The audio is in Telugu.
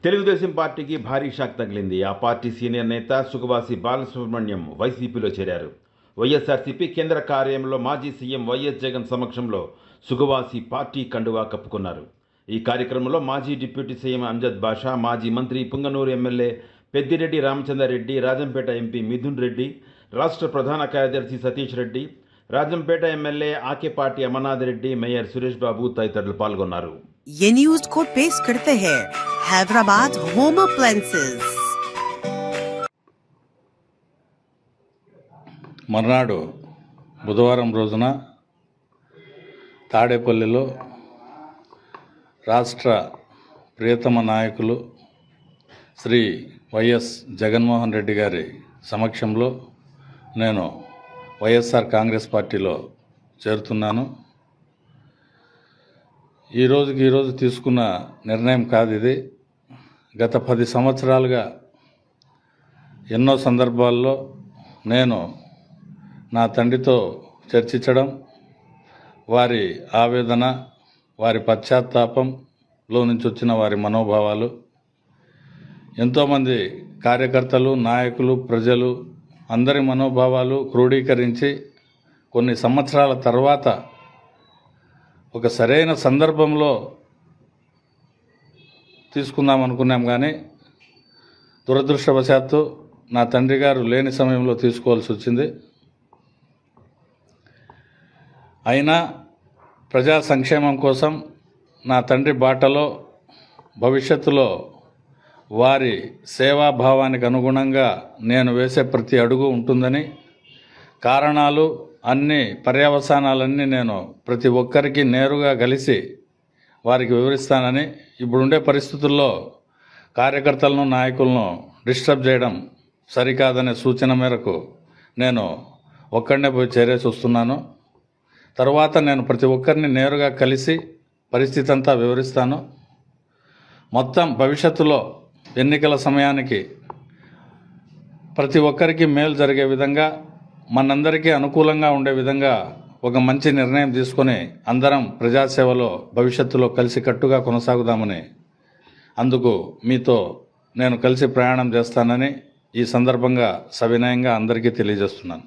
తెలుగుదేశం పార్టీకి భారీ షాక్ తగిలింది. ఆ పార్టీ సీనియర్ నేత సుగవాసి బాలసుబ్రహ్మణ్యం వైసీపీలో చేరారు. వైఎస్ఆర్సీపీ కేంద్ర కార్యాలయంలో మాజీ సీఎం వైఎస్ జగన్ సమక్షంలో సుగవాసి పార్టీ కండువా కప్పుకున్నారు. ఈ కార్యక్రమంలో మాజీ డిప్యూటీ సీఎం అంజద్ బాషా, మాజీ మంత్రి పుంగనూరు ఎమ్మెల్యే పెద్దిరెడ్డి రామచంద్రారెడ్డి, రాజంపేట ఎంపీ మిథున్ రెడ్డి, రాష్ట్ర ప్రధాన కార్యదర్శి సతీష్ రెడ్డి, రాజంపేట ఎమ్మెల్యే ఆకేపాటి అమర్నాథ్ రెడ్డి, మేయర్ సురేష్ బాబు తదితరులు పాల్గొన్నారు. ये न्यूज को पेश करते हैं हैदराबाद होम अप्लायंसेस। మర్నాడు బుధవారం రోజున తాడేపల్లిలో రాష్ట్ర ప్రియతమ నాయకులు శ్రీ వైఎస్ జగన్మోహన్ రెడ్డి గారి సమక్షంలో నేను వైఎస్ఆర్ కాంగ్రెస్ పార్టీలో చేరుతున్నాను. ఈరోజు తీసుకున్న నిర్ణయం కాదు ఇది. గత 10 సంవత్సరాలుగా ఎన్నో సందర్భాల్లో నేను నా తండ్రితో చర్చించడం, వారి ఆవేదన, వారి పశ్చాత్తాపంలో నుంచి వచ్చిన వారి మనోభావాలు, ఎంతోమంది కార్యకర్తలు, నాయకులు, ప్రజలు అందరి మనోభావాలు క్రోడీకరించి కొన్ని సంవత్సరాల తర్వాత ఒక సరైన సందర్భంలో తీసుకుందాం అనుకున్నాం. కానీ దురదృష్టవశాత్తు నా తండ్రి గారు లేని సమయంలో తీసుకోవాల్సి వచ్చింది. అయినా ప్రజా సంక్షేమం కోసం నా తండ్రి బాటలో భవిష్యత్తులో వారి సేవాభావానికి అనుగుణంగా నేను వేసే ప్రతి అడుగు ఉంటుందని, కారణాలు అన్ని పర్యవసానాలన్నీ నేను ప్రతి ఒక్కరికి నేరుగా కలిసి వారికి వివరిస్తానని, ఇప్పుడుండే పరిస్థితుల్లో కార్యకర్తలను, నాయకులను డిస్టర్బ్ చేయడం సరికాదనే సూచన మేరకు నేను ఒక్కడనే పోయి చేరేసి వస్తున్నాను. తర్వాత నేను ప్రతి ఒక్కరిని నేరుగా కలిసి పరిస్థితి అంతా వివరిస్తాను. మొత్తం భవిష్యత్తులో ఎన్నికల సమయానికి ప్రతి ఒక్కరికి మేలు జరిగే విధంగా, మనందరికీ అనుకూలంగా ఉండే విధంగా ఒక మంచి నిర్ణయం తీసుకొని అందరం ప్రజాసేవలో భవిష్యత్తులో కలిసికట్టుగా కొనసాగుదామని, అందుకు మీతో నేను కలిసి ప్రయాణం చేస్తానని ఈ సందర్భంగా సవినయంగా అందరికీ తెలియజేస్తున్నాను.